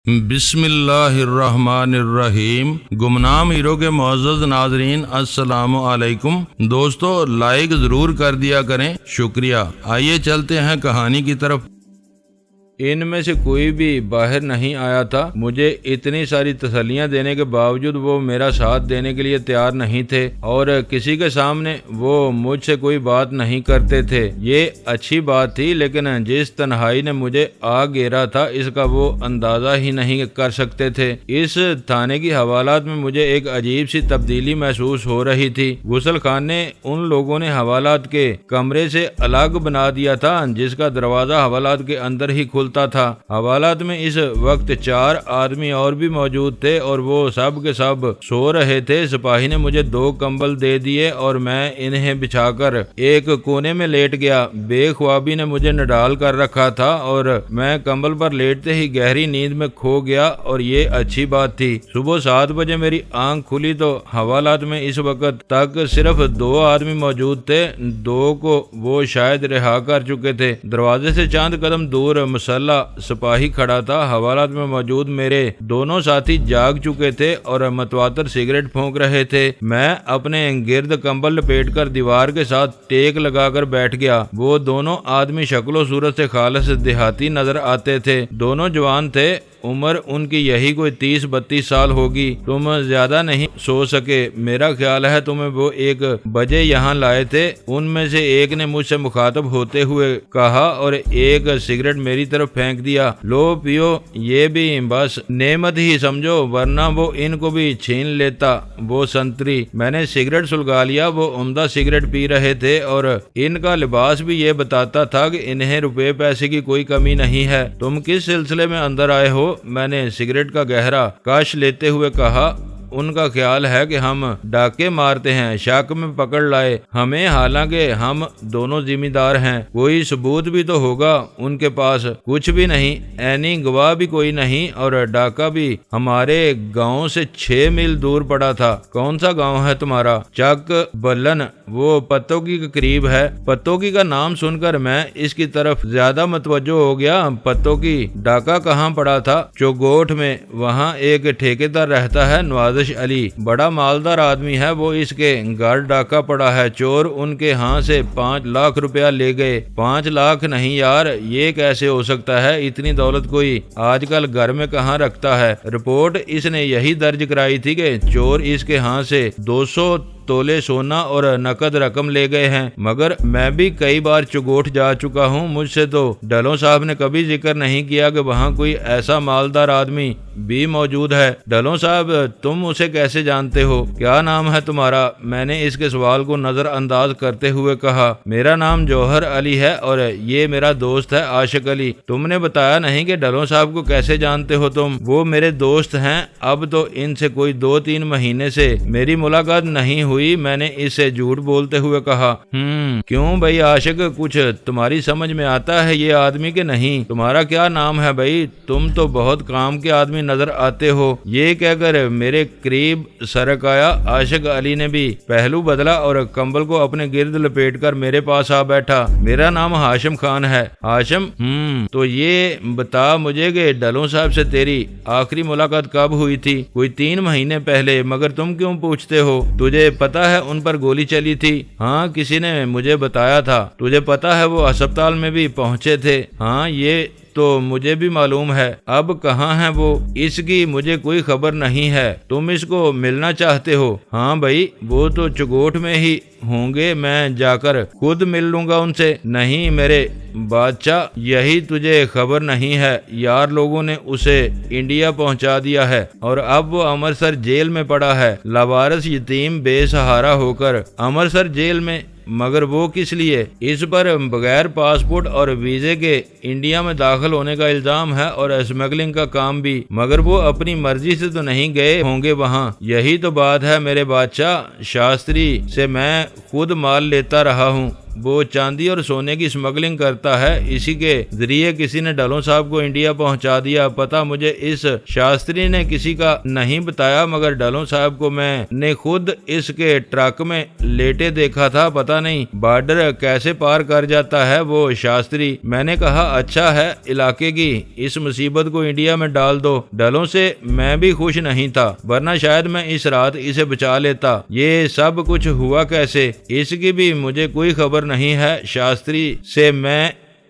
بسم اللہ الرحمن الرحیم۔ گمنام ہیرو کے معزز ناظرین السلام علیکم۔ دوستو لائک ضرور کر دیا کریں، شکریہ۔ آئیے چلتے ہیں کہانی کی طرف۔ ان میں سے کوئی بھی باہر نہیں آیا تھا۔ مجھے اتنی ساری تسلیاں دینے کے باوجود وہ میرا ساتھ دینے کے لیے تیار نہیں تھے اور کسی کے سامنے وہ مجھ سے کوئی بات نہیں کرتے تھے۔ یہ اچھی بات تھی، لیکن جس تنہائی نے مجھے آ گھیرا تھا اس کا وہ اندازہ ہی نہیں کر سکتے تھے۔ اس تھانے کی حوالات میں مجھے ایک عجیب سی تبدیلی محسوس ہو رہی تھی۔ غسل خانے ان لوگوں نے حوالات کے کمرے سے الگ بنا دیا تھا جس کا دروازہ حوالات کے اندر ہی کھلتا تھا۔ حوالات میں اس وقت 4 آدمی اور بھی موجود تھے اور وہ سب کے سب سو رہے تھے۔ سپاہی نے مجھے 2 کمبل دے دیے اور میں انہیں بچھا کر ایک کونے میں لیٹ گیا۔ بے خوابی نے مجھے نڈال کر رکھا تھا اور میں کمبل پر لیٹتے ہی گہری نیند میں کھو گیا، اور یہ اچھی بات تھی۔ صبح 7 بجے میری آنکھ کھلی تو حوالات میں اس وقت تک صرف 2 آدمی موجود تھے۔ 2 کو وہ شاید رہا کر چکے تھے۔ دروازے سے چند قدم دور مسلح سپاہی کھڑا تھا۔ حوالات میں موجود میرے دونوں ساتھی جاگ چکے تھے اور متواتر سگریٹ پھونک رہے تھے۔ میں اپنے گرد کمبل لپیٹ کر دیوار کے ساتھ ٹیک لگا کر بیٹھ گیا۔ وہ دونوں آدمی شکل و صورت سے خالص دیہاتی نظر آتے تھے۔ دونوں جوان تھے، عمر ان کی یہی کوئی 30-32 سال ہوگی۔ تم زیادہ نہیں سو سکے، میرا خیال ہے تمہیں وہ 1 بجے یہاں لائے تھے۔ ان میں سے ایک نے مجھ سے مخاطب ہوتے ہوئے کہا اور ایک سگریٹ میری طرف پھینک دیا۔ لو پیو، یہ بھی بس نعمت ہی سمجھو، ورنہ وہ ان کو بھی چھین لیتا وہ سنتری۔ میں نے سگریٹ سلگا لیا۔ وہ عمدہ سگریٹ پی رہے تھے اور ان کا لباس بھی یہ بتاتا تھا کہ انہیں روپے پیسے کی کوئی کمی نہیں ہے۔ تم کس سلسلے میں اندر آئے ہو؟ میں نے سگریٹ کا گہرا کش لیتے ہوئے کہا۔ ان کا خیال ہے کہ ہم ڈاکے مارتے ہیں، شک میں پکڑ لائے ہمیں، حالانکہ ہم دونوں ذمہ دار ہیں۔ کوئی ثبوت بھی تو ہوگا ان کے پاس؟ کچھ بھی نہیں، عینی گواہ بھی کوئی نہیں، اور ڈاکہ بھی ہمارے گاؤں سے 6 میل دور پڑا تھا۔ کون سا گاؤں ہے تمہارا؟ چک بلن، وہ پتوکی کے قریب ہے۔ پتوکی کا نام سن کر میں اس کی طرف زیادہ متوجہ ہو گیا۔ پتوکی ڈاکہ کہاں پڑا تھا؟ چوگوٹ میں۔ وہاں ایک ٹھیکیدار رہتا ہے، نوازش علی، بڑا مالدار آدمی ہے۔ وہ اس کے گھر ڈاکہ پڑا ہے۔ چور ان کے ہاں سے 5 لاکھ روپیہ لے گئے۔ 5 لاکھ نہیں یار، یہ کیسے ہو سکتا ہے؟ اتنی دولت کوئی آج کل گھر میں کہاں رکھتا ہے؟ رپورٹ اس نے یہی درج کرائی تھی کہ چور اس کے ہاں سے 200 تولے سونا اور نقد رقم لے گئے ہیں، مگر میں بھی کئی بار چگوٹ جا چکا ہوں۔ مجھ سے تو ڈلوں صاحب نے کبھی ذکر نہیں کیا کہ وہاں کوئی ایسا مالدار آدمی بھی موجود ہے۔ ڈلوں صاحب، تم اسے کیسے جانتے ہو؟ کیا نام ہے تمہارا؟ میں نے اس کے سوال کو نظر انداز کرتے ہوئے کہا۔ میرا نام جوہر علی ہے اور یہ میرا دوست ہے عاشق علی۔ تم نے بتایا نہیں کہ ڈلوں صاحب کو کیسے جانتے ہو تم؟ وہ میرے دوست ہیں۔ اب تو ان سے کوئی 2-3 مہینے سے میری ملاقات نہیں ہوئی۔ میں نے اسے جھوٹ بولتے ہوئے کہا۔ کیوں بھائی عاشق، کچھ تمہاری سمجھ میں آتا ہے یہ آدمی کہ نہیں؟ تمہارا کیا نام ہے بھائی؟ تم تو بہت کام کے آدمی نظر آتے ہو۔ یہ کہہ کر میرے قریب سرک آیا۔ عاشق علی نے بھی پہلو بدلا اور کمبل کو اپنے گرد لپیٹ کر میرے پاس آ بیٹھا۔ میرا نام ہاشم خان ہے۔ ہاشم؟ تو یہ بتا مجھے کہ ڈلوں صاحب سے تیری آخری ملاقات کب ہوئی تھی؟ کوئی 3 مہینے پہلے، مگر تم کیوں پوچھتے ہو؟ تجھے پتا ہے ان پر گولی چلی تھی؟ ہاں، کسی نے مجھے بتایا تھا۔ تجھے پتا ہے وہ ہسپتال میں بھی پہنچے تھے؟ ہاں، یہ تو مجھے بھی معلوم ہے۔ اب کہاں ہے وہ؟ اس کی مجھے کوئی خبر نہیں ہے۔ تم اس کو ملنا چاہتے ہو؟ ہاں بھائی، وہ تو چگوٹ میں ہی ہوں گے، میں جا کر خود مل لوں گا ان سے۔ نہیں میرے بادشاہ، یہی تجھے خبر نہیں ہے، یار لوگوں نے اسے انڈیا پہنچا دیا ہے اور اب وہ امرتسر جیل میں پڑا ہے، لاوارث یتیم بے سہارا ہو کر۔ امرتسر جیل میں؟ مگر وہ کس لیے؟ اس پر بغیر پاسپورٹ اور ویزے کے انڈیا میں داخل ہونے کا الزام ہے اور اسمگلنگ کا کام بھی، مگر وہ اپنی مرضی سے تو نہیں گئے ہوں گے وہاں۔ یہی تو بات ہے میرے بادشاہ، شاستری سے میں خود مال لیتا رہا ہوں، وہ چاندی اور سونے کی اسمگلنگ کرتا ہے، اسی کے ذریعے کسی نے ڈھلوں صاحب کو انڈیا پہنچا دیا۔ پتہ مجھے اس شاستری نے کسی کا نہیں بتایا، مگر ڈھلوں صاحب کو میں نے خود اس کے ٹرک میں لیٹے دیکھا تھا۔ پتہ نہیں بارڈر کیسے پار کر جاتا ہے وہ شاستری۔ میں نے کہا اچھا ہے علاقے کی اس مصیبت کو انڈیا میں ڈال دو۔ ڈھلوں سے میں بھی خوش نہیں تھا، ورنہ شاید میں اس رات اسے بچا لیتا۔ یہ سب کچھ ہوا کیسے، اس کی بھی مجھے کوئی خبر نہیں ہے۔ شاستری سے میں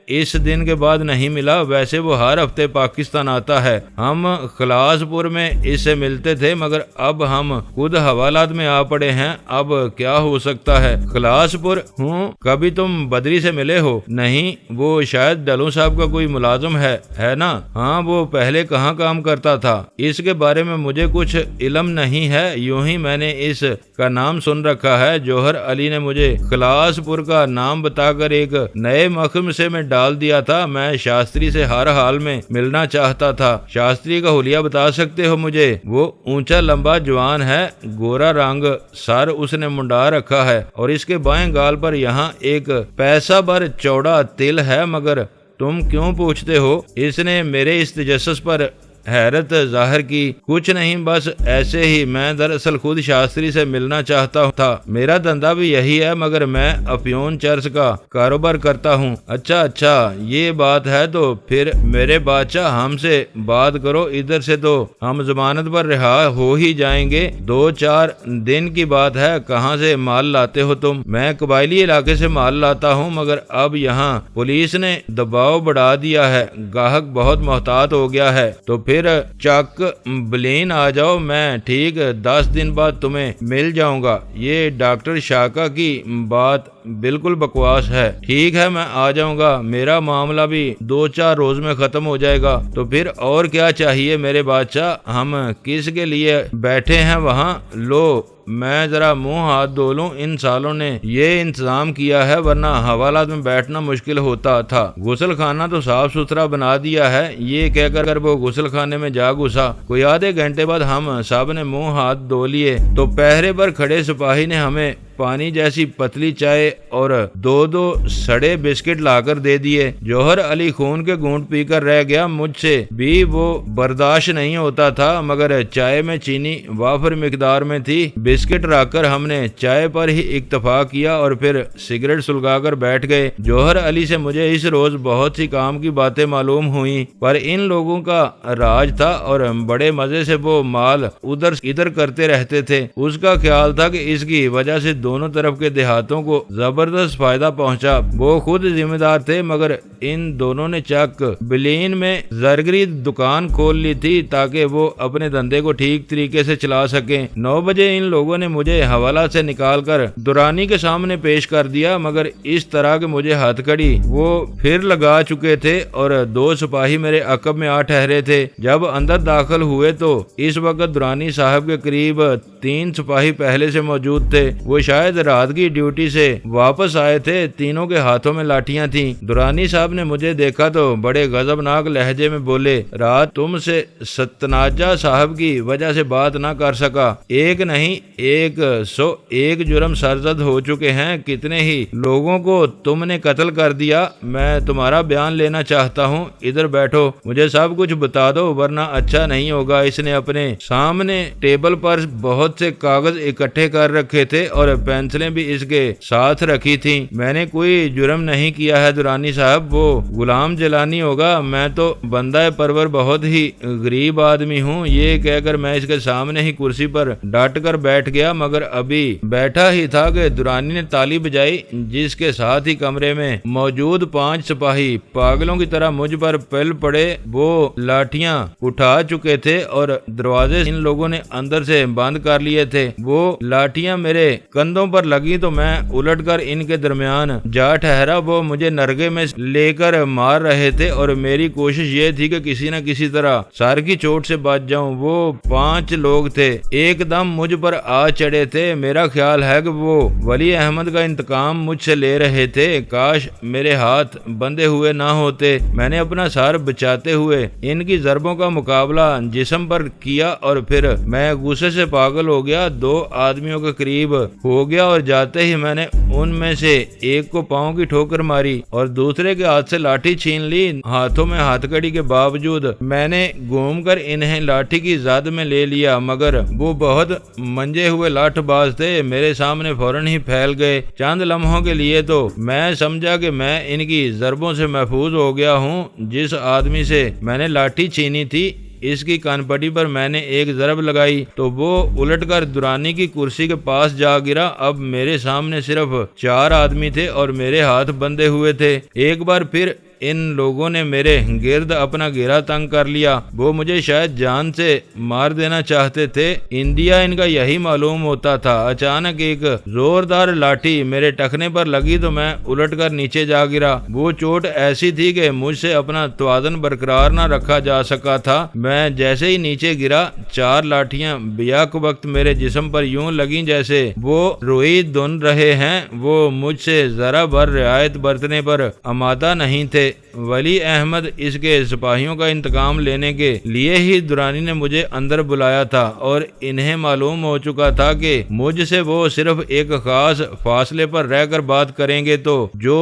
اس دن کے بعد نہیں ملا، ویسے وہ ہر ہفتے پاکستان آتا ہے۔ ہم خلاص پور میں اس سے ملتے تھے، مگر اب ہم خود حوالات میں آ پڑے ہیں، اب کیا ہو سکتا ہے۔ خلاص پور ہوں، کبھی تم بدری سے ملے ہو؟ نہیں، وہ شاید ڈھلوں صاحب کا کوئی ملازم ہے نا؟ ہاں، وہ پہلے کہاں کام کرتا تھا؟ اس کے بارے میں مجھے کچھ علم نہیں ہے، یوں ہی میں نے اس کا نام سن رکھا ہے۔ جوہر علی نے مجھے خلاص پور کا نام بتا کر ایک نئے محکم سے میں ڈال دیا تھا۔ میں شاستری سے ہر حال میں ملنا چاہتا تھا۔ شاستری کا حلیہ بتا سکتے ہو مجھے؟ وہ اونچا لمبا جوان ہے، گورا رنگ، سر اس نے منڈا رکھا ہے اور اس کے بائیں گال پر یہاں ایک پیسہ بھر چوڑا تل ہے۔ مگر تم کیوں پوچھتے ہو؟ اس نے میرے اس تجسس پر حیرت ظاہر کی۔ کچھ نہیں، بس ایسے ہی، میں دراصل خود شاستری سے ملنا چاہتا تھا۔ میرا دھندا بھی یہی ہے، مگر میں افیون چرس کا کاروبار کرتا ہوں۔ اچھا یہ بات ہے تو پھر میرے بادشاہ ہم سے بات کرو، ادھر سے تو ہم ضمانت پر رہا ہو ہی جائیں گے۔ 2-4 دن کی بات ہے۔ کہاں سے مال لاتے ہو تم؟ میں قبائلی علاقے سے مال لاتا ہوں، مگر اب یہاں پولیس نے دباؤ بڑھا دیا ہے، گاہک بہت محتاط ہو گیا ہے، تو پھر چک بلین آ جاؤ، میں ٹھیک 10 دن بعد تمہیں مل جاؤں گا۔ یہ ڈاکٹر شاکا کی بات بالکل بکواس ہے۔ ٹھیک ہے، میں آ جاؤں گا، میرا معاملہ بھی 2-4 روز میں ختم ہو جائے گا۔ تو پھر اور کیا چاہیے میرے بادشاہ؟ ہم کس کے لیے بیٹھے ہیں وہاں؟ لو، میں ذرا منہ ہاتھ دھو لوں، ان سالوں نے یہ انتظام کیا ہے، ورنہ حوالات میں بیٹھنا مشکل ہوتا تھا۔ غسل خانہ تو صاف ستھرا بنا دیا ہے۔ یہ کہہ کر وہ غسل خانے میں جا گھسا۔ کوئی آدھے گھنٹے بعد ہم سب نے منہ ہاتھ دھو لیے تو پہرے پر کھڑے سپاہی نے ہمیں پانی جیسی پتلی چائے اور 2 سڑے بسکٹ لا کر دے دیے۔ جوہر علی خون کے گھونٹ پی کر رہ گیا، مجھ سے بھی وہ برداشت نہیں ہوتا تھا، مگر چائے میں چینی وافر مقدار میں تھی۔ بسکٹ رکھ کر ہم نے چائے پر ہی اکتفا کیا اور پھر سگریٹ سلگا کر بیٹھ گئے۔ جوہر علی سے مجھے اس روز بہت سی کام کی باتیں معلوم ہوئیں، پر ان لوگوں کا راج تھا اور بڑے مزے سے وہ مال ادھر کرتے رہتے تھے۔ اس کا خیال تھا کہ اس کی وجہ سے دونوں طرف کے دیہاتوں کو زبردست فائدہ پہنچا۔ وہ خود ذمہ دار تھے، مگر ان دونوں نے چک بلین میں زرگری دکان کھول لی تھی تاکہ وہ اپنے دھندے کو ٹھیک طریقے سے چلا سکیں۔ 9 بجے ان لوگوں نے مجھے حوالہ سے نکال کر درانی کے سامنے پیش کر دیا، مگر اس طرح کہ مجھے ہتھ کڑی وہ پھر لگا چکے تھے اور 2 سپاہی میرے عقب میں آ ٹھہرے تھے۔ جب اندر داخل ہوئے تو اس وقت درانی صاحب کے قریب 3 سپاہی پہلے سے موجود تھے۔ وہ شاید رات کی ڈیوٹی سے واپس آئے تھے۔ تینوں کے ہاتھوں میں لاٹیاں تھیں۔ درانی صاحب نے مجھے دیکھا تو بڑے غضبناک لہجے میں بولے، رات تم سے ستناجہ صاحب کی وجہ سے بات نہ کر سکا۔ ایک نہیں 101 جرم سرزد ہو چکے ہیں، کتنے ہی لوگوں کو تم نے قتل کر دیا۔ میں تمہارا بیان لینا چاہتا ہوں، ادھر بیٹھو، مجھے سب کچھ بتا دو ورنہ اچھا نہیں ہوگا۔ اس نے اپنے سامنے ٹیبل پر بہت سے کاغذ اکٹھے کر رکھے تھے اور پینسلیں بھی اس کے ساتھ رکھی تھیں۔ میں نے کوئی جرم نہیں کیا ہے درانی صاحب، وہ غلام جلانی ہوگا، میں تو بندہ پرور بہت ہی غریب آدمی ہوں۔ یہ کہہ کر میں اس کے سامنے ہی کرسی پر ڈٹ کر بیٹھ گیا، مگر ابھی بیٹھا ہی تھا کہ درانی نے تالی بجائی، جس کے ساتھ ہی کمرے میں موجود 5 سپاہی پاگلوں کی طرح مجھ پر پل پڑے۔ وہ لاٹیاں اٹھا چکے تھے اور دروازے ان لوگوں نے اندر سے بند کر لیے تھے۔ وہ لاٹیاں میرے کندھوں پر لگی تو میں الٹ کر ان کے درمیان جا ٹھہرا۔ وہ مجھے نرگے میں لے کر مار رہے تھے اور میری کوشش یہ تھی کہ کسی نہ کسی طرح سر کی چوٹ سے بچ جاؤں۔ وہ 5 لوگ تھے، ایک دم مجھ پر آ چڑھے تھے۔ میرا خیال ہے کہ وہ ولی احمد کا انتقام مجھ سے لے رہے تھے۔ کاش میرے ہاتھ بندھے ہوئے نہ ہوتے۔ میں نے اپنا سر بچاتے ہوئے ان کی ضربوں کا مقابلہ جسم پر کیا اور پھر میں غصے سے پاگل ہو گیا۔ 2 آدمیوں کے قریب ہو ہو گیا اور جاتے ہی میں نے ان میں سے ایک کو پاؤں کی ٹھوکر ماری اور دوسرے کے ہاتھ سے لاٹھی چھین لی۔ ہاتھوں میں ہاتھ کڑی کے باوجود میں نے گھوم کر انہیں لاٹھی کی زد میں لے لیا، مگر وہ بہت منجے ہوئے لاٹھ باز تھے، میرے سامنے فوراً ہی پھیل گئے۔ چند لمحوں کے لیے تو میں سمجھا کہ میں ان کی ضربوں سے محفوظ ہو گیا ہوں۔ جس آدمی سے میں نے لاٹھی چھینی تھی اس کی کان پٹی پر میں نے ایک ضرب لگائی تو وہ الٹ کر درانی کی کرسی کے پاس جا گرا۔ اب میرے سامنے صرف 4 آدمی تھے اور میرے ہاتھ بندھے ہوئے تھے۔ ایک بار پھر ان لوگوں نے میرے گرد اپنا گھیرا تنگ کر لیا۔ وہ مجھے شاید جان سے مار دینا چاہتے تھے۔ انڈیا ان کا یہی معلوم ہوتا تھا۔ اچانک ایک زوردار لاٹھی میرے ٹخنے پر لگی تو میں الٹ کر نیچے جا گرا۔ وہ چوٹ ایسی تھی کہ مجھ سے اپنا توازن برقرار نہ رکھا جا سکا تھا۔ میں جیسے ہی نیچے گرا 4 لاٹھیاں بیک وقت میرے جسم پر یوں لگیں جیسے وہ روئی دھن رہے ہیں۔ وہ مجھ سے ذرا بھر رعایت برتنے پر آمادہ نہیں تھے۔ ولی احمد اس کے سپاہیوں کا انتقام لینے کے لیے ہی درانی نے مجھے اندر بلایا تھا اور انہیں معلوم ہو چکا تھا کہ مجھ سے وہ صرف ایک خاص فاصلے پر رہ کر بات کریں گے تو جو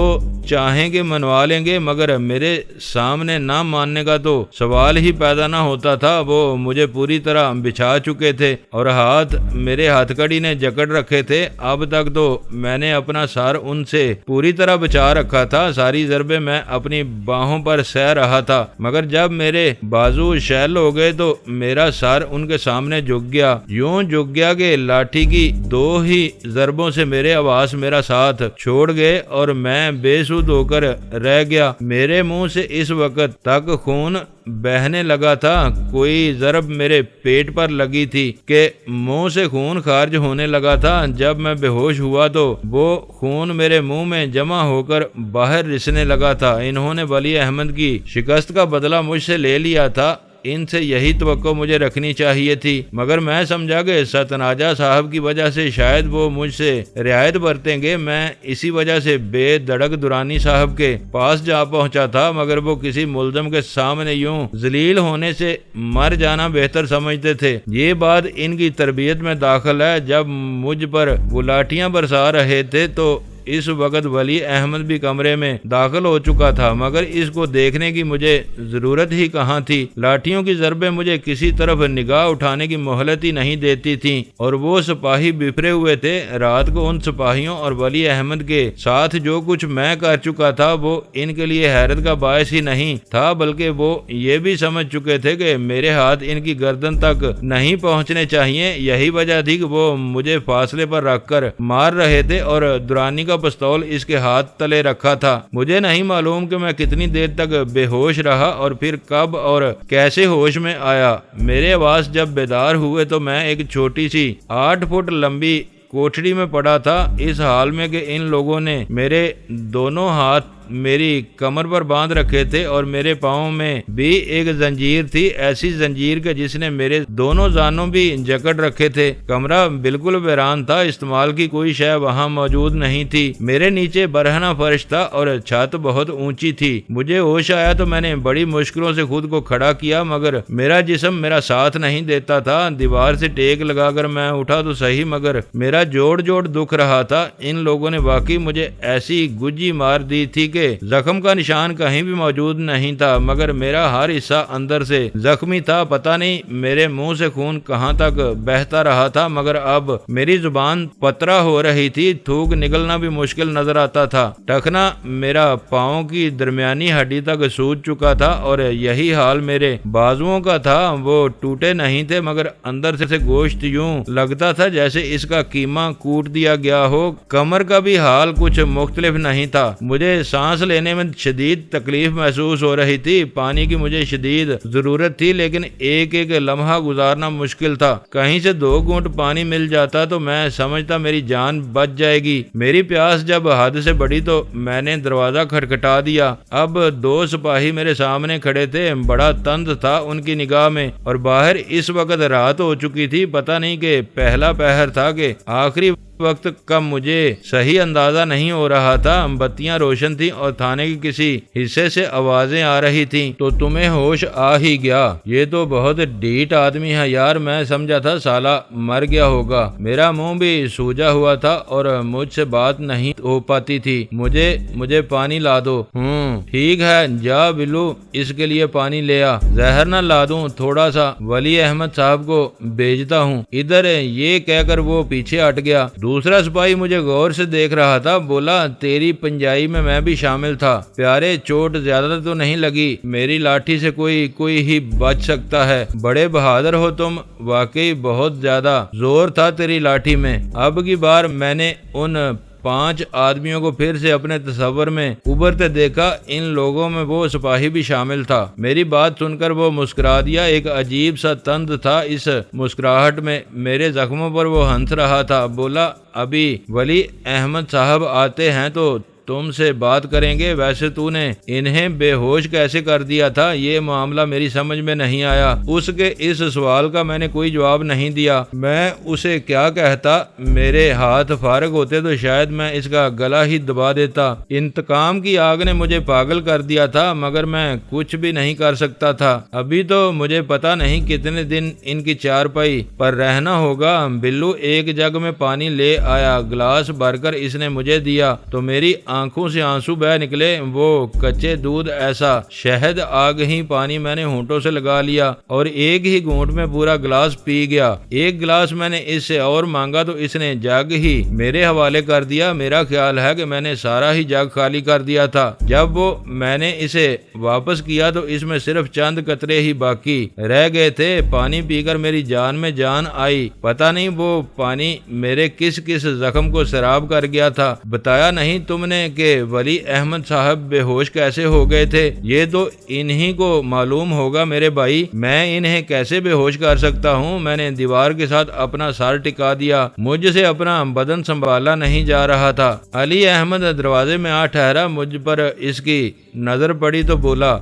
چاہیں گے منوا لیں گے، مگر میرے سامنے نہ ماننے کا تو سوال ہی پیدا نہ ہوتا تھا۔ وہ مجھے پوری طرح بچھا چکے تھے اور میرے ہاتھ کڑی نے جکڑ رکھے تھے۔ اب تک تو میں نے اپنا سر ان سے پوری طرح بچا رکھا تھا۔ ساری ضربیں میں اپنی باہوں پر سہ رہا تھا، مگر جب میرے بازو شیل ہو گئے تو میرا سر ان کے سامنے جھک گیا۔ یوں جھک گیا کہ لاٹھی کی 2 ہی ضربوں سے میرے حواس میرا ساتھ چھوڑ گئے اور میں بے سود ہو کر رہ گیا۔ میرے منہ سے اس وقت تک خون بہنے لگا تھا۔ کوئی ضرب میرے پیٹ پر لگی تھی کہ منہ سے خون خارج ہونے لگا تھا۔ جب میں بے ہوش ہوا تو وہ خون میرے منہ میں جمع ہو کر باہر رسنے لگا تھا۔ انہوں نے ولی احمد کی شکست کا بدلہ مجھ سے لے لیا تھا۔ ان سے یہی توقع مجھے رکھنی چاہیے تھی، مگر میں سمجھا کہ ستناجا صاحب کی وجہ سے شاید وہ مجھ سے رعایت برتیں گے۔ میں اسی وجہ سے بے دڑک درانی صاحب کے پاس جا پہنچا تھا، مگر وہ کسی ملزم کے سامنے یوں ذلیل ہونے سے مر جانا بہتر سمجھتے تھے۔ یہ بات ان کی تربیت میں داخل ہے۔ جب مجھ پر وہ لاٹھیاں برسا رہے تھے تو اس وقت ولی احمد بھی کمرے میں داخل ہو چکا تھا، مگر اس کو دیکھنے کی مجھے ضرورت ہی کہاں تھی۔ لاٹھیوں کی ضربیں مجھے کسی طرف نگاہ اٹھانے کی مہلت ہی نہیں دیتی تھیں اور وہ سپاہی بفرے ہوئے تھے۔ رات کو ان سپاہیوں اور ولی احمد کے ساتھ جو کچھ میں کر چکا تھا وہ ان کے لیے حیرت کا باعث ہی نہیں تھا، بلکہ وہ یہ بھی سمجھ چکے تھے کہ میرے ہاتھ ان کی گردن تک نہیں پہنچنے چاہیے۔ یہی وجہ تھی کہ وہ مجھے فاصلے پر رکھ کر مار رہے تھے اور درانی کا پستول اس کے ہاتھ تلے رکھا تھا۔ مجھے نہیں معلوم کہ میں کتنی دیر تک بے ہوش رہا اور پھر کب اور کیسے ہوش میں آیا۔ میرے حواس جب بیدار ہوئے تو میں ایک چھوٹی سی 8 فٹ لمبی کوٹھڑی میں پڑا تھا، اس حال میں کہ ان لوگوں نے میرے دونوں ہاتھ میری کمر پر باندھ رکھے تھے اور میرے پاؤں میں بھی ایک زنجیر تھی، ایسی زنجیر کہ جس نے میرے دونوں زانوں بھی جکڑ رکھے تھے۔ کمرہ بالکل ویران تھا، استعمال کی کوئی شے وہاں موجود نہیں تھی۔ میرے نیچے برہنہ فرش تھا اور چھت بہت اونچی تھی۔ مجھے ہوش آیا تو میں نے بڑی مشکلوں سے خود کو کھڑا کیا، مگر میرا جسم میرا ساتھ نہیں دیتا تھا۔ دیوار سے ٹیک لگا کر میں اٹھا تو صحیح، مگر میرا جوڑ دکھ رہا تھا۔ ان لوگوں نے واقعی مجھے ایسی گجی مار دی تھی کہ زخم کا نشان کہیں بھی موجود نہیں تھا، مگر میرا ہر حصہ اندر سے زخمی تھا۔ پتہ نہیں میرے منہ سے خون کہاں تک بہتا رہا تھا، مگر اب میری زبان پترا ہو رہی تھی، تھوک نکلنا بھی مشکل نظر آتا تھا۔ ٹخنا میرا پاؤں کی درمیانی ہڈی تک سوج چکا تھا اور یہی حال میرے بازوؤں کا تھا۔ وہ ٹوٹے نہیں تھے، مگر اندر سے گوشت یوں لگتا تھا جیسے اس کا قیمہ کوٹ دیا گیا ہو۔ کمر کا بھی حال کچھ مختلف نہیں تھا۔ مجھے سانس لینے میں شدید تکلیف محسوس ہو رہی تھی۔ پانی کی مجھے شدید ضرورت تھی، لیکن ایک لمحہ گزارنا مشکل تھا۔ کہیں سے 2 گھونٹ پانی مل جاتا تو میں سمجھتا میری جان بچ جائے گی۔ میری پیاس جب حد سے بڑھی تو میں نے دروازہ کھٹکھٹا دیا۔ اب 2 سپاہی میرے سامنے کھڑے تھے، بڑا طنز تھا ان کی نگاہ میں، اور باہر اس وقت رات ہو چکی تھی۔ پتہ نہیں کہ پہلا پہر تھا کہ آخری وقت کا مجھے صحیح اندازہ نہیں ہو رہا تھا۔ بتیاں روشن تھیں اور تھانے کے کسی حصے سے آوازیں آ رہی تھیں تو تمہیں ہوش آ ہی گیا۔ یہ تو بہت ڈھیٹ آدمی ہے یار، میں سمجھا تھا سالہ مر گیا ہوگا۔ میرا منہ بھی سوجا ہوا تھا اور مجھ سے بات نہیں ہو پاتی تھی۔ مجھے پانی لا دو۔ ٹھیک ہے، جا بلو، اس کے لیے پانی لے آ۔ زہر نہ لا دوں تھوڑا سا، ولی احمد صاحب کو بھیجتا ہوں ادھر، یہ کہہ کر وہ پیچھے ہٹ گیا۔ دوسرا سپاہی مجھے غور سے دیکھ رہا تھا، بولا تیری پنجائی میں بھی شامل تھا۔ پیارے چوٹ زیادہ تو نہیں لگی؟ میری لاٹھی سے کوئی ہی بچ سکتا ہے۔ بڑے بہادر ہو تم، واقعی بہت زیادہ زور تھا تیری لاٹھی میں۔ اب کی بار میں نے ان 5 آدمیوں کو پھر سے اپنے تصور میں ابھرتے دیکھا، ان لوگوں میں وہ سپاہی بھی شامل تھا۔ میری بات سن کر وہ مسکرا دیا، ایک عجیب سا طنز تھا اس مسکراہٹ میں۔ میرے زخموں پر وہ ہنس رہا تھا، بولا ابھی ولی احمد صاحب آتے ہیں تو تم سے بات کریں گے۔ ویسے تو نے انہیں بے ہوش کیسے کر دیا تھا، یہ معاملہ میری سمجھ میں نہیں آیا۔ اس کے اس سوال کا میں نے کوئی جواب نہیں دیا۔ میں اسے کیا کہتا؟ میرے ہاتھ فارغ ہوتے تو شاید میں اس کا گلا ہی دبا دیتا۔ انتقام کی آگ نے مجھے پاگل کر دیا تھا، مگر میں کچھ بھی نہیں کر سکتا تھا۔ ابھی تو مجھے پتا نہیں کتنے دن ان کی چارپائی پر رہنا ہوگا۔ بلو ایک جگ میں پانی لے آیا، گلاس بھر کر اس نے مجھے دیا تو میری آنکھوں سے آنسو بہہ نکلے۔ وہ کچے دودھ ایسا شہد آگ ہی پانی میں نے ہونٹوں سے لگا لیا اور ایک ہی گھونٹ میں پورا گلاس پی گیا۔ ایک گلاس میں نے اس سے اور مانگا تو اس نے جگ ہی میرے حوالے کر دیا۔ میرا خیال ہے کہ میں نے سارا ہی جگ خالی کر دیا تھا۔ جب میں نے اسے واپس کیا تو اس میں صرف چند قطرے ہی باقی رہ گئے تھے۔ پانی پی کر میری جان میں جان آئی۔ پتہ نہیں وہ پانی میرے کس زخم کو سیراب کر گیا تھا۔ بتایا نہیں تم نے کہ ولی احمد صاحب بے ہوش کیسے ہو گئے تھے؟ یہ تو انہی کو معلوم ہوگا میرے بھائی، میں انہیں کیسے بے ہوش کر سکتا ہوں؟ میں نے دیوار کے ساتھ اپنا سر ٹکا دیا، مجھ سے اپنا بدن سنبھالا نہیں جا رہا تھا۔ علی احمد دروازے میں آ ٹھہرا، مجھ پر اس کی نظر پڑی تو بولا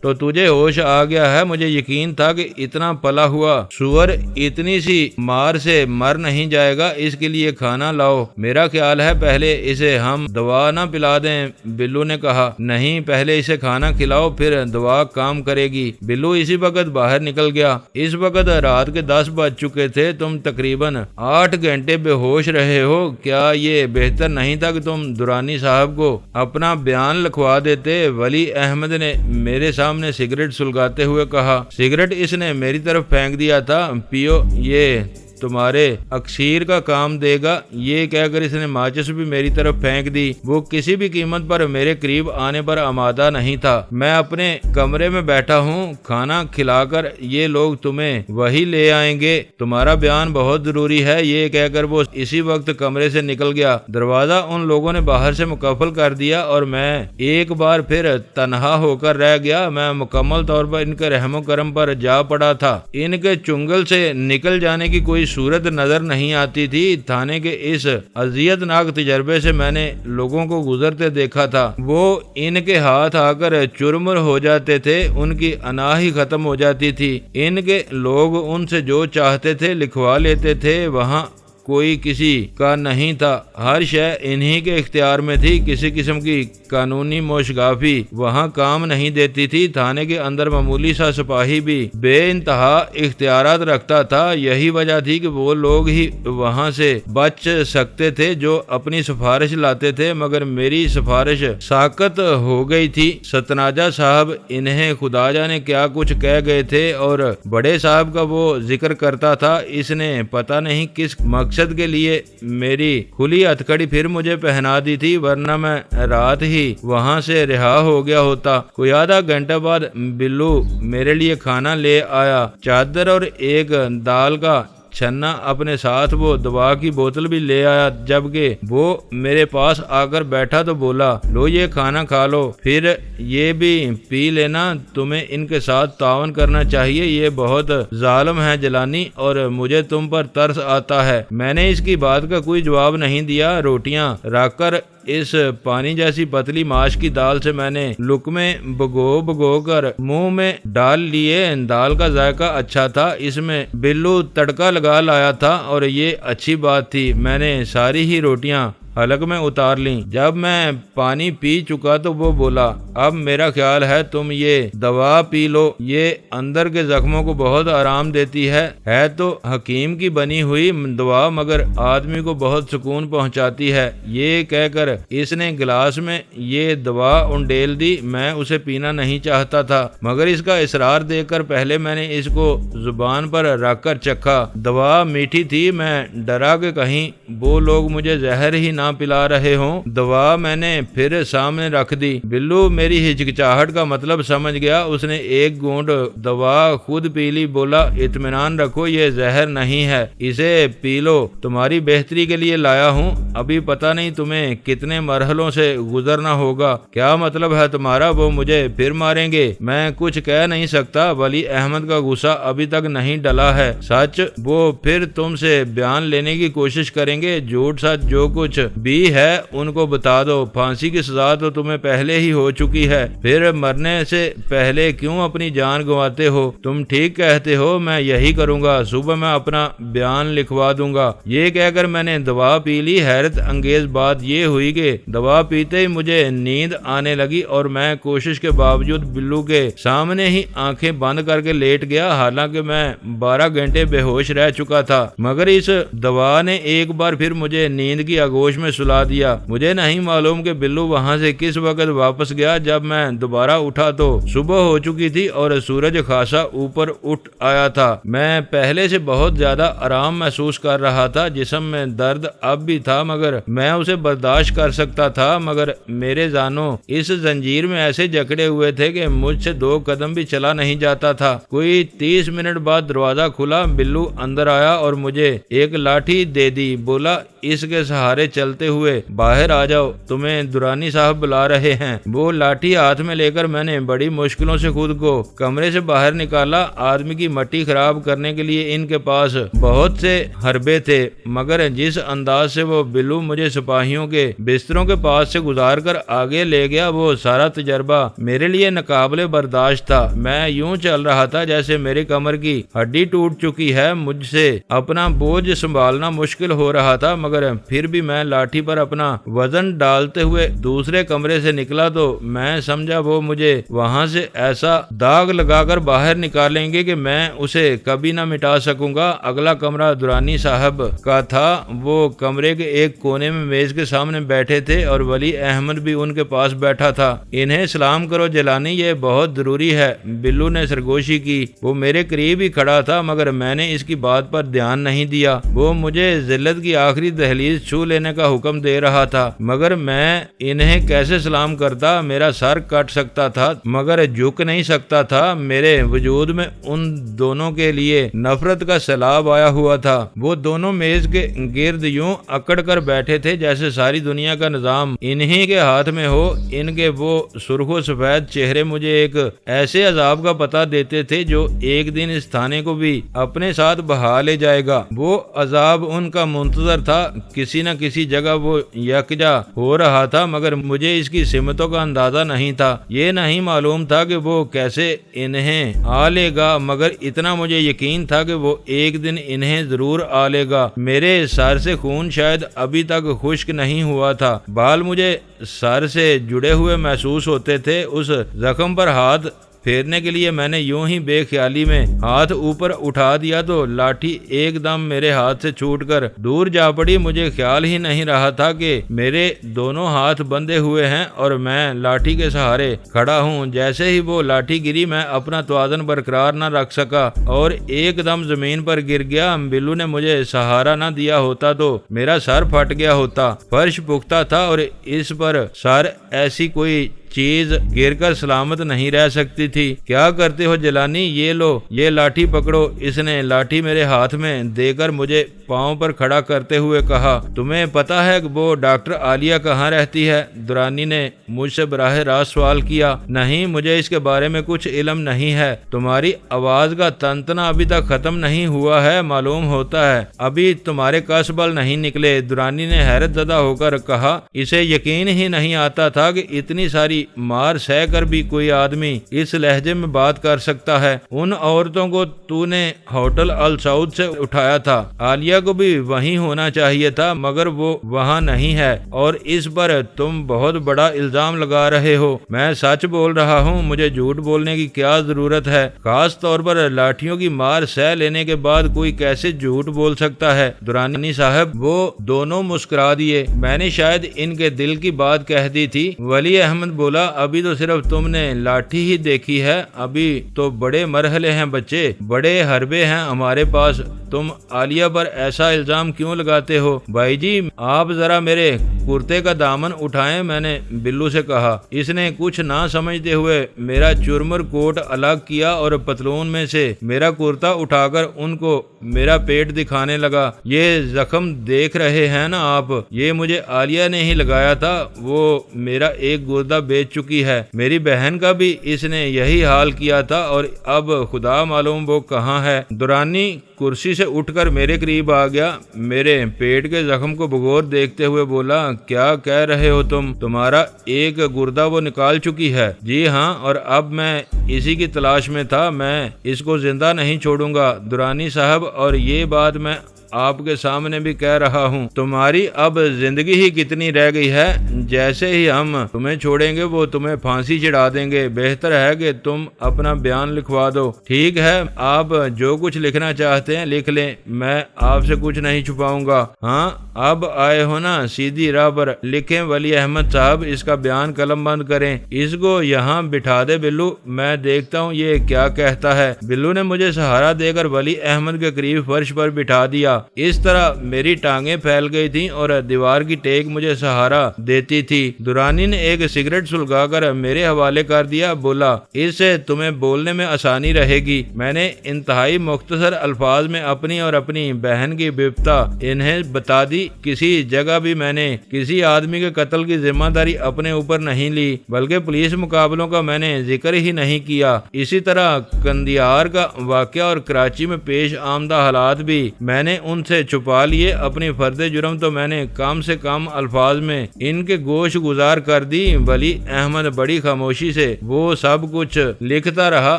تو تجھے ہوش آ گیا ہے؟ مجھے یقین تھا کہ اتنا پلا ہوا سور اتنی سی مار سے مر نہیں جائے گا۔ اس کے لیے کھانا لاؤ، میرا خیال ہے پہلے اسے ہم دوا نہ پلا دیں۔ بلو نے کہا نہیں، پہلے اسے کھانا کھلاؤ پھر دوا کام کرے گی۔ بلو اسی وقت باہر نکل گیا۔ اس وقت رات کے 10 بج چکے تھے، تم تقریباً 8 گھنٹے بے ہوش رہے ہو۔ کیا یہ بہتر نہیں تھا کہ تم درانی صاحب کو اپنا بیان لکھوا دیتے؟ ولی احمد نے میرے سامنے سگریٹ سلگاتے ہوئے کہا۔ سگریٹ اس نے میری طرف پھینک دیا تھا، پیو، یہ تمہارے اکسیر کا کام دے گا۔ یہ کہہ کر اس نے ماچس بھی میری طرف پھینک دی۔ وہ کسی بھی قیمت پر میرے قریب آنے پر آمادہ نہیں تھا۔ میں اپنے کمرے میں بیٹھا ہوں، کھانا کھلا کر یہ لوگ تمہیں وہی لے آئیں گے۔ تمہارا بیان بہت ضروری ہے۔ یہ کہہ کر وہ اسی وقت کمرے سے نکل گیا۔ دروازہ ان لوگوں نے باہر سے مقفل کر دیا اور میں ایک بار پھر تنہا ہو کر رہ گیا۔ میں مکمل طور پر ان کے رحم و کرم پر جا پڑا تھا۔ ان کے چنگل سے نکل جانے کی کوئی صورت نظر نہیں آتی تھی۔ تھانے کے اس اذیت ناک تجربے سے میں نے لوگوں کو گزرتے دیکھا تھا، وہ ان کے ہاتھ آ کر چرمر ہو جاتے تھے، ان کی انا ہی ختم ہو جاتی تھی۔ ان کے لوگ ان سے جو چاہتے تھے لکھوا لیتے تھے، وہاں کوئی کسی کا نہیں تھا، ہر شے انہی کے اختیار میں تھی۔ کسی قسم کی قانونی موشگافی وہاں کام نہیں دیتی تھی۔ تھانے کے اندر معمولی سا سپاہی بھی بے انتہا اختیارات رکھتا تھا۔ یہی وجہ تھی کہ وہ لوگ ہی وہاں سے بچ سکتے تھے جو اپنی سفارش لاتے تھے، مگر میری سفارش ساقط ہو گئی تھی۔ ستناجہ صاحب انہیں خدا جانے کیا کچھ کہہ گئے تھے اور بڑے صاحب کا وہ ذکر کرتا تھا۔ اس نے پتہ نہیں کس مقصد کے لیے میری کھلی ہتھکڑی پھر مجھے پہنا دی تھی، ورنہ میں رات ہی وہاں سے رہا ہو گیا ہوتا۔ کوئی آدھا گھنٹہ بعد بلو میرے لیے کھانا لے آیا، چادر اور ایک دال کا چھنا اپنے ساتھ۔ وہ دوا کی بوتل بھی لے آیا۔ جبکہ وہ میرے پاس آ کر بیٹھا تو بولا، لو یہ کھانا کھا لو، پھر یہ بھی پی لینا۔ تمہیں ان کے ساتھ تعاون کرنا چاہیے، یہ بہت ظالم ہے جلانی، اور مجھے تم پر ترس آتا ہے۔ میں نے اس کی بات کا کوئی جواب نہیں دیا۔ روٹیاں رکھ کر اس پانی جیسی پتلی ماش کی دال سے میں نے لقمے بھگو کر منہ میں ڈال لیے۔ دال کا ذائقہ اچھا تھا، اس میں بلو تڑکا لگا لایا تھا اور یہ اچھی بات تھی۔ میں نے ساری ہی روٹیاں حلق میں اتار لیں۔ جب میں پانی پی چکا تو وہ بولا، اب میرا خیال ہے تم یہ دوا پی لو، یہ اندر کے زخموں کو بہت آرام دیتی ہے تو حکیم کی بنی ہوئی دوا مگر آدمی کو بہت سکون پہنچاتی ہے۔ یہ کہہ کر اس نے گلاس میں یہ دوا انڈیل دی۔ میں اسے پینا نہیں چاہتا تھا مگر اس کا اصرار دیکھ کر پہلے میں نے اس کو زبان پر رکھ کر چکھا۔ دوا میٹھی تھی، میں ڈرا کہ کہیں وہ لوگ مجھے زہر ہی نہ پلا رہے ہوں۔ دوا میں نے پھر سامنے رکھ دی۔ بلو میری ہچکچاہٹ کا مطلب سمجھ گیا، اس نے ایک گھونٹ دوا خود پی لی، بولا اطمینان رکھو یہ زہر نہیں ہے، اسے پی لو، تمہاری بہتری کے لیے لایا ہوں، ابھی پتہ نہیں تمہیں کتنے مرحلوں سے گزرنا ہوگا۔ کیا مطلب ہے تمہارا؟ وہ مجھے پھر ماریں گے؟ میں کچھ کہہ نہیں سکتا، ولی احمد کا غصہ ابھی تک نہیں ڈلا ہے، سچ وہ پھر تم سے بیان لینے کی کوشش کریں گے، جھوٹ سچ جو کچھ بھی ہے ان کو بتا دو، پھانسی کی سزا تو تمہیں پہلے ہی ہو چکی ہے، پھر مرنے سے پہلے کیوں اپنی جان گنواتے ہو؟ تم ٹھیک کہتے ہو، میں یہی کروں گا، صبح میں اپنا بیان لکھوا دوں گا۔ یہ کہہ کر میں نے دوا پی لی۔ حیرت انگیز بات یہ ہوئی کہ دوا پیتے ہی مجھے نیند آنے لگی اور میں کوشش کے باوجود بلو کے سامنے ہی آنکھیں بند کر کے لیٹ گیا، حالانکہ میں 12 گھنٹے بے ہوش رہ چکا تھا، مگر اس دوا نے ایک بار پھر مجھے نیند کی آغوش میں سلا دیا۔ مجھے نہیں معلوم کہ بلو وہاں سے کس وقت واپس گیا۔ جب میں دوبارہ اٹھا تو صبح ہو چکی تھی اور سورج خاصا اوپر اٹھ آیا تھا۔ میں پہلے سے بہت زیادہ آرام محسوس کر رہا تھا، جسم میں درد اب بھی تھا مگر میں اسے برداشت کر سکتا تھا، مگر میرے زانوں اس زنجیر میں ایسے جکڑے ہوئے تھے کہ مجھ سے 2 قدم بھی چلا نہیں جاتا تھا۔ کوئی 30 منٹ بعد دروازہ کھلا، بلو اندر آیا اور مجھے ایک لاٹھی دے دی، بولا اس کے سہارے چلتے ہوئے باہر آ جاؤ، تمہیں درانی صاحب بلا رہے ہیں۔ وہ لاٹھی ہاتھ میں لے کر میں نے بڑی مشکلوں سے خود کو کمرے سے باہر نکالا۔ آدمی کی مٹی خراب کرنے کے لیے ان کے پاس بہت سے حربے تھے، مگر جس انداز سے وہ بلو مجھے سپاہیوں کے بستروں کے پاس سے گزار کر آگے لے گیا، وہ سارا تجربہ میرے لیے ناقابل برداشت تھا۔ میں یوں چل رہا تھا جیسے میری کمر کی ہڈی ٹوٹ چکی ہے، مجھ سے اپنا بوجھ سنبھالنا مشکل ہو رہا تھا، مگر پھر بھی میں لاٹھی پر اپنا وزن ڈالتے ہوئے دوسرے کمرے سے نکلا تو میں سمجھا وہ مجھے وہاں سے ایسا داغ لگا کر باہر نکالیں گے کہ میں اسے کبھی نہ مٹا سکوں گا۔ اگلا کمرہ درانی صاحب کا تھا، وہ کمرے کے ایک کونے میں میز کے سامنے بیٹھے تھے اور ولی احمد بھی ان کے پاس بیٹھا تھا۔ انہیں سلام کرو جیلانی، یہ بہت ضروری ہے، بلو نے سرگوشی کی۔ وہ میرے قریب ہی کھڑا تھا مگر میں نے اس کی بات پر دھیان نہیں دیا۔ وہ مجھے ذلت کی آخری دہلیز چھو لینے کا حکم دے رہا تھا، مگر میں انہیں کیسے سلام کرتا؟ میرا سر کٹ سکتا تھا مگر جھک نہیں سکتا تھا۔ میرے وجود میں ان دونوں کے لیے نفرت کا سیلاب آیا ہوا تھا۔ وہ دونوں میز کے گرد یوں اکڑ کر بیٹھے تھے جیسے ساری دنیا کا نظام انہی کے ہاتھ میں ہو۔ ان کے وہ سرخ و سفید چہرے مجھے ایک ایسے عذاب کا پتہ دیتے تھے جو ایک دن اس تھانے کو بھی اپنے ساتھ بہا لے جائے گا۔ وہ عذاب ان کا منتظر تھا، کسی نہ کسی جگہ وہ یکجا ہو رہا تھا، مگر مجھے اس کی سمتوں کا اندازہ نہیں تھا۔ یہ نہیں معلوم تھا کہ وہ کیسے انہیں آ لے گا، مگر اتنا مجھے یقین تھا کہ وہ ایک دن انہیں ضرور آ لے گا۔ میرے سر سے خون شاید ابھی تک خشک نہیں ہوا تھا، بال مجھے سر سے جڑے ہوئے محسوس ہوتے تھے۔ اس زخم پر ہاتھ پھیرنے کے لیے میں نے یوں ہی بے خیالی میں ہاتھ اوپر اٹھا دیا تو لاٹھی ایک دم میرے ہاتھ سے چھوٹ کر دور جا پڑی۔ مجھے خیال ہی نہیں رہا تھا کہ میرے دونوں ہاتھ بندھے ہوئے ہیں اور میں لاٹھی کے سہارے کھڑا ہوں۔ جیسے ہی وہ لاٹھی گری میں اپنا توازن برقرار نہ رکھ سکا اور ایک دم زمین پر گر گیا۔ بلو نے مجھے سہارا نہ دیا ہوتا تو میرا سر پھٹ گیا ہوتا۔ فرش پختہ تھا اور اس پر سر ایسی کوئی چیز گر کر سلامت نہیں رہ سکتی تھی۔ کیا کرتے ہو جیلانی، یہ لو، یہ لاٹھی پکڑو۔ اس نے لاٹھی میرے ہاتھ میں دے کر مجھے پاؤں پر کھڑا کرتے ہوئے کہا، تمہیں پتا ہے کہ وہ ڈاکٹر عالیہ کہاں رہتی ہے؟ درانی نے مجھ سے براہ راست سوال کیا۔ نہیں، مجھے اس کے بارے میں کچھ علم نہیں ہے۔ تمہاری آواز کا تنتنا ابھی تک ختم نہیں ہوا ہے، معلوم ہوتا ہے ابھی تمہارے کس بل نہیں نکلے۔ درانی نے حیرت زدہ ہو کر کہا، اسے یقین ہی نہیں آتا تھا کہ اتنی ساری مار سہ کر بھی کوئی آدمی اس لہجے میں بات کر سکتا ہے۔ ان عورتوں کو تو نے ہوٹل السعود سے اٹھایا تھا، عالیہ کو بھی وہیں ہونا چاہیے تھا، مگر وہ وہاں نہیں ہے، اور اس پر تم بہت بڑا الزام لگا رہے ہو۔ میں سچ بول رہا ہوں، مجھے جھوٹ بولنے کی کیا ضرورت ہے؟ خاص طور پر لاٹھیوں کی مار سہ لینے کے بعد کوئی کیسے جھوٹ بول سکتا ہے؟ درانی صاحب، وہ دونوں مسکرا دیے۔ میں نے شاید ان کے دل کی بات کہہ دی تھی۔ ولی احمد بولا، ابھی تو صرف تم نے لاٹھی ہی دیکھی ہے، ابھی تو بڑے مرحلے ہیں بچے، بڑے حربے ہیں ہمارے پاس۔ تم عالیہ پر ایسا الزام کیوں لگاتے ہو؟ بھائی جی، آپ ذرا میرے کرتے کا دامن اٹھائیں، میں نے بلو سے کہا۔ اس نے کچھ نہ سمجھتے ہوئے میرا چرمر کوٹ الگ کیا اور پتلون میں سے میرا کرتا اٹھا کر ان کو میرا پیٹ دکھانے لگا۔ یہ زخم دیکھ رہے ہیں نا آپ، یہ مجھے عالیہ نے ہی لگایا تھا، وہ میرا ایک گردہ بیچ چکی ہے۔ میری بہن کا بھی اس نے یہی حال کیا تھا، اور اب خدا معلوم وہ کہاں ہے۔ درانی کرسی سے اٹھ کر میرے قریب آ گیا، میرے پیٹ کے زخم کو بغور دیکھتے ہوئے بولا، کیا کہہ رہے ہو تم؟ تمہارا ایک گردہ وہ نکال چکی ہے؟ جی ہاں، اور اب میں اسی کی تلاش میں تھا، میں اس کو زندہ نہیں چھوڑوں گا درانی صاحب، اور یہ بات میں آپ کے سامنے بھی کہہ رہا ہوں۔ تمہاری اب زندگی ہی کتنی رہ گئی ہے، جیسے ہی ہم تمہیں چھوڑیں گے وہ تمہیں پھانسی چڑھا دیں گے۔ بہتر ہے کہ تم اپنا بیان لکھوا دو۔ ٹھیک ہے، آپ جو کچھ لکھنا چاہتے ہیں لکھ لیں، میں آپ سے کچھ نہیں چھپاؤں گا۔ ہاں، اب آئے ہو نا سیدھی راہ پر، لکھیں ولی احمد صاحب، اس کا بیان قلم بند کریں، اس کو یہاں بٹھا دے بلو، میں دیکھتا ہوں یہ کیا کہتا ہے۔ بلو نے مجھے سہارا دے کر ولی احمد کے قریب فرش پر بٹھا دیا۔ اس طرح میری ٹانگیں پھیل گئی تھیں اور دیوار کی ٹیک مجھے سہارا دیتی تھی۔ درانی نے ایک سگریٹ سلگا کر میرے حوالے کر دیا، بولا، اس سے تمہیں بولنے میں آسانی رہے گی۔ میں نے انتہائی مختصر الفاظ میں اپنی اور اپنی بہن کی بپتا انہیں بتا دی۔ کسی جگہ بھی میں نے کسی آدمی کے قتل کی ذمہ داری اپنے اوپر نہیں لی، بلکہ پولیس مقابلوں کا میں نے ذکر ہی نہیں کیا۔ اسی طرح قندیار کا واقعہ اور کراچی میں پیش آمدہ حالات بھی میں نے ان سے چھپا لیے۔ اپنی فرد جرم تو میں نے کم سے کم الفاظ میں ان کے گوش گزار کر دی۔ ولی احمد بڑی خاموشی سے وہ سب کچھ لکھتا رہا۔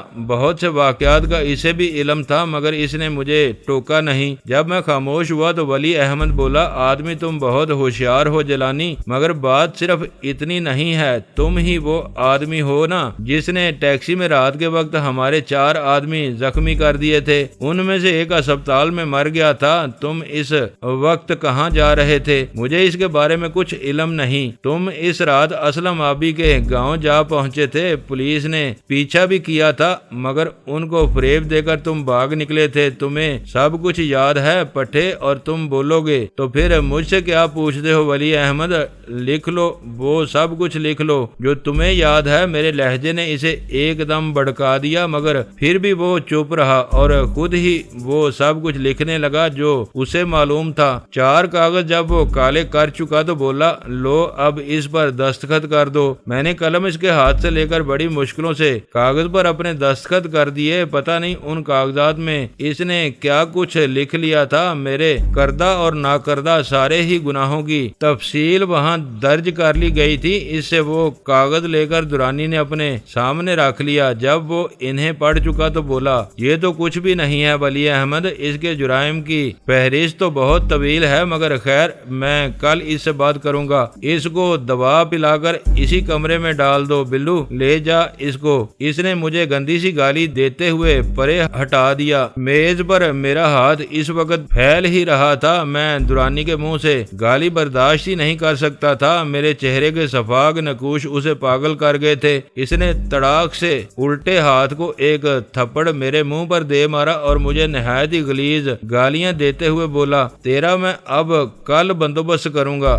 بہت سے واقعات کا اسے بھی علم تھا، مگر اس نے مجھے ٹوکا نہیں۔ جب میں خاموش ہوا تو ولی احمد بولا، آدمی تم بہت ہوشیار ہو جیلانی، مگر بات صرف اتنی نہیں ہے، تم ہی وہ آدمی ہو نا جس نے ٹیکسی میں رات کے وقت ہمارے 4 آدمی زخمی کر دیے تھے، ان میں سے ایک اسپتال میں مر گیا تھا۔ تم اس وقت کہاں جا رہے تھے؟ مجھے اس کے بارے میں کچھ علم نہیں۔ تم اس رات اسلم آبی کے گاؤں جا پہنچے تھے، پولیس نے پیچھا بھی کیا تھا، مگر ان کو فریب دے کر تم بھاگ نکلے تھے۔ تمہیں سب کچھ یاد ہے پٹھے، اور تم بولو گے تو پھر مجھ سے کیا پوچھتے ہو؟ ولی احمد، لکھ لو، وہ سب کچھ لکھ لو جو تمہیں یاد ہے۔ میرے لہجے نے اسے ایک دم بھڑکا دیا، مگر پھر بھی وہ چپ رہا اور خود ہی وہ سب کچھ لکھنے لگا جو اسے معلوم تھا۔ 4 کاغذ جب وہ کالے کر چکا تو بولا، لو اب اس پر دستخط کر دو۔ میں نے قلم اس کے ہاتھ سے لے کر بڑی مشکلوں سے کاغذ پر اپنے دستخط کر دیے۔ پتہ نہیں ان کاغذات میں اس نے کیا کچھ لکھ لیا تھا۔ میرے کردہ اور ناکردہ سارے ہی گناہوں کی تفصیل وہاں درج کر لی گئی تھی۔ اس سے وہ کاغذ لے کر درانی نے اپنے سامنے رکھ لیا۔ جب وہ انہیں پڑھ چکا تو بولا، یہ تو کچھ بھی نہیں ہے ولی احمد، اس کے جرائم کی فہرست تو بہت طویل ہے، مگر خیر، میں کل اس سے بات کروں گا۔ اس کو دوا پلا کر اسی کمرے میں ڈال دو، بلو لے جا اس کو۔ اس نے مجھے گندی سی گالی دیتے ہوئے پرے ہٹا دیا۔ میز پر میرا ہاتھ اس وقت پھیل ہی رہا تھا، میں درانی کے منہ سے گالی برداشت ہی نہیں کر سکتا تھا۔ میرے چہرے کے صفاق نقوش اسے پاگل کر گئے تھے۔ اس نے تڑاک سے الٹے ہاتھ کو ایک تھپڑ میرے منہ پر دے مارا اور مجھے نہایت ہی غلیظ گالیاں دیتے ہوئے بولا، تیرا میں اب کل بندوبست کروں گا۔